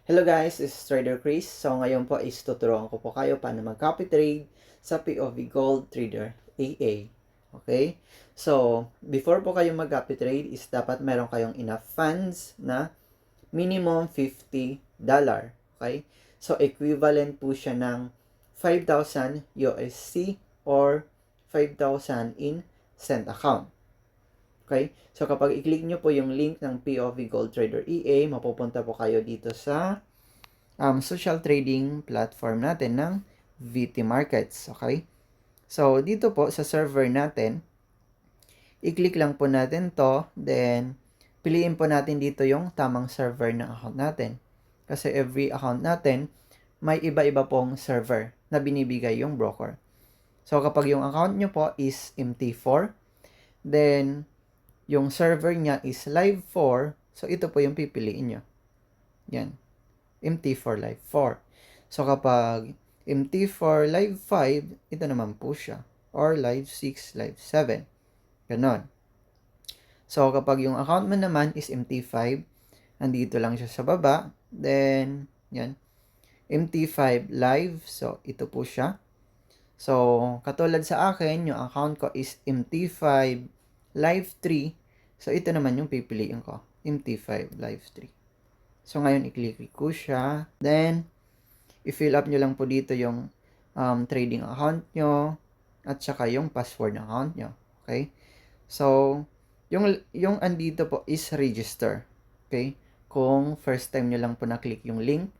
Hello guys, this is Trader Chris. So ngayon po is tuturuan ko po kayo paano mag-copy trade sa POV Gold Trader AA. Okay? So, before po kayo mag-copy trade is dapat meron kayong enough funds na minimum $50. Okay? So, equivalent po siya ng 5,000 USC or 5,000 in cent account. Okay? So, kapag i-click nyo po yung link ng POV Gold Trader EA, mapupunta po kayo dito sa social trading platform natin ng VT Markets. Okay? So, dito po sa server natin, i-click lang po natin to. Then, piliin po natin dito yung tamang server ng account natin. Kasi every account natin, may iba-iba pong server na binibigay yung broker. So, kapag yung account nyo po is MT4, then, yung server niya is Live 4, so ito po yung pipiliin nyo. Yan. MT4 Live 4. So, kapag MT4 Live 5, ito naman po siya. Or Live 6, Live 7. Ganon. So, kapag yung account mo naman is MT5, andito lang siya sa baba. Then, yan. MT5 Live. So, ito po siya. So, katulad sa akin, yung account ko is MT5 Live 3. So, ito naman yung pipiliin ko. MT5 Live 3. So, ngayon, i-click ko siya. Then, i-fill up nyo lang po dito yung trading account nyo at saka yung password ng account nyo. Okay? So, yung andito po is register. Okay? Kung first time nyo lang po na-click yung link.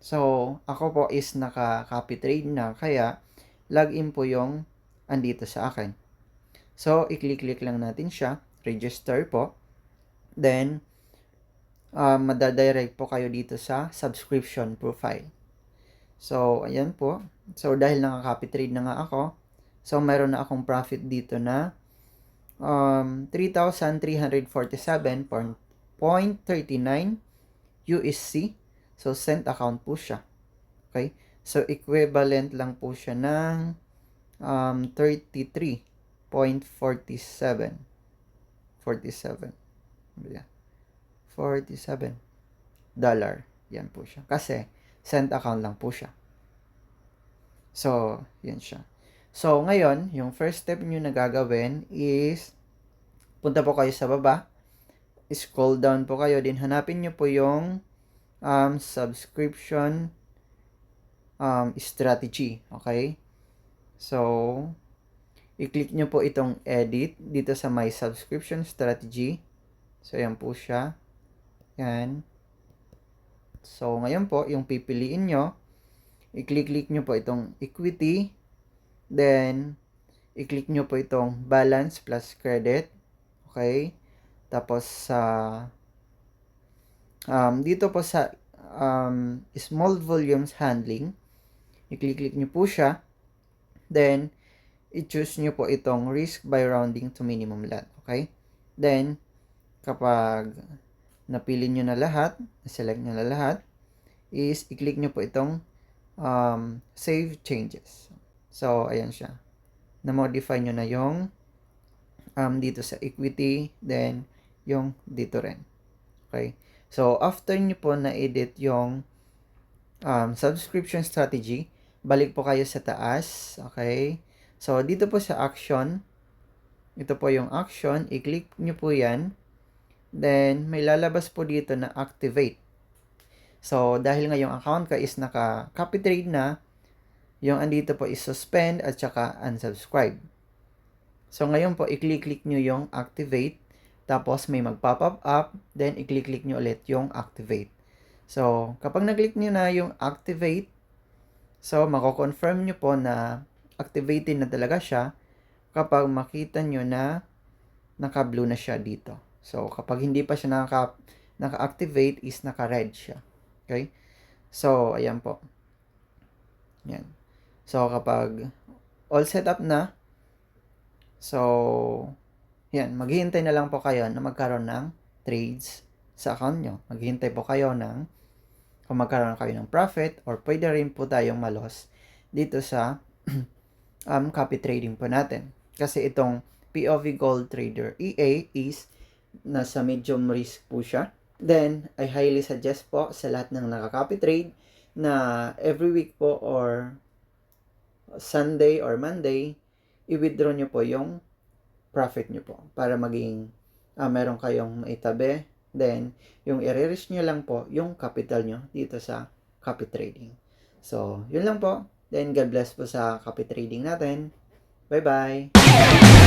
So, ako po is naka-copy trade na. Kaya, login po yung andito sa akin. So, i-click lang natin siya. Register po. Then, madadirect po kayo dito sa subscription profile. So, ayan po. So, dahil naka-copy trade na nga ako, so, meron na akong profit dito na 3,347.39 USC. So, cent account po siya. Okay? So, equivalent lang po siya ng 33.47. 47. Yeah. $47. Yan po siya. Kasi, cent account lang po siya. So, yan siya. So, ngayon, yung first step nyo na gagawin is, punta po kayo sa baba, scroll down po kayo, din hanapin nyo po yung subscription strategy. Okay? So, i-click nyo po itong edit dito sa my subscription strategy. So, yan po siya. Yan. So, ngayon po, yung pipiliin nyo, i-click nyo po itong equity. Then, i-click nyo po itong balance plus credit. Okay? Tapos, dito po sa small volumes handling, i-click nyo po siya. Then, i-choose nyo po itong risk by rounding to minimum lot. Okay? Then, kapag napili nyo na lahat, select nyo na lahat, is i-click nyo po itong save changes. So, ayan siya. Na-modify nyo na yung dito sa equity, then yung dito rin. Okay? So, after nyo po na-edit yung subscription strategy, balik po kayo sa taas. Okay? So, dito po sa action, ito po yung action, i-click nyo po yan. Then, may lalabas po dito na activate. So, dahil nga yung account ka is naka-copy trade na, yung andito po is suspend at saka unsubscribe. So, ngayon po, i-click nyo yung activate. Tapos, may mag-pop up. Then, i-click nyo ulit yung activate. So, kapag nag-click nyo na yung activate, so, mako-confirm nyo po na activated na talaga siya kapag makita nyo na naka-blue na siya dito. So, kapag hindi pa siya naka-activate is naka-red siya. Okay? So, ayan po. Yan. So, kapag all set up na, so, yan, maghihintay na lang po kayo na magkaroon ng trades sa account nyo. Maghihintay po kayo ng kung magkaroon kayo ng profit or pwede rin po tayong malos dito sa copy trading po natin. Kasi itong POV Gold Trader EA is nasa medium risk po siya. Then, I highly suggest po sa lahat ng nakaka-copy trade na every week po or Sunday or Monday, i-withdraw nyo po yung profit nyo po para maging meron kayong maitabi. Then, yung i-risk nyo lang po yung capital nyo dito sa copy trading. So, yun lang po. Then, God bless po sa copy trading natin. Bye-bye!